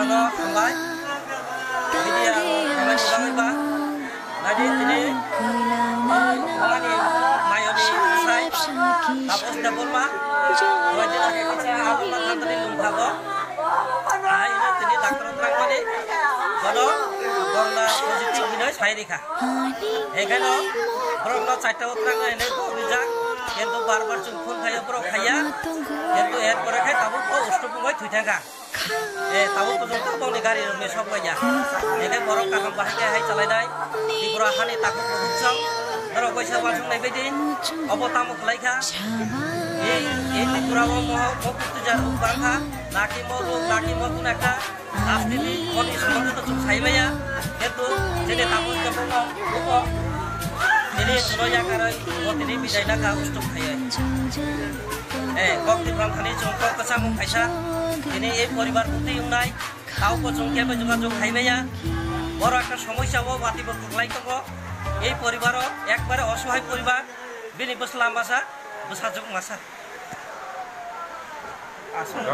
no hambai dia kami ulangi ba nadi ini mangani mayoni sai tapos double ma wajib lagi kita alun makan tadi lumpako ini tadi dokter terang mani kono korona positif ini sai dikha ekhano korona চারটা terang ini ko bijak কিন্তু বারবার চুন phone খাইয়া পুরো খাইয়া কিন্তু এরপরে খাই তাবো অষ্টপঙ্গই থুই থাকা তাবো পর্যন্ত বংনি গাড়ি রমে সব গাইয়া এখানে বড় কাকাম বাহাইকে হাই চালাইনাই ত্রিপুরা হানি তাকু বহুৎসং ধরো পয়সা বাসং নাইবাইদি অবতামক লাইখা এই ত্রিপুরা মকুতুজার বাংখা নাকি মতুন একটা রাজনীতি মনি সম্বন্ধে তো চুপ খাইবাইয়া কিন্তু যেটা তাবো কেবল ini suroya karai ini bisa naga ustuk kaya kok di bangkani jongkok kesanggung kaisa ini poribar putih unai tahu ko jongke ba juga jong খাইবেয়া বড় একটা সমস্যা ও বাতি বকলাই তো এই পরিবার একবারে অসহায় পরিবার বিনি বসলাম বাসা বসাজক মাসা আসলে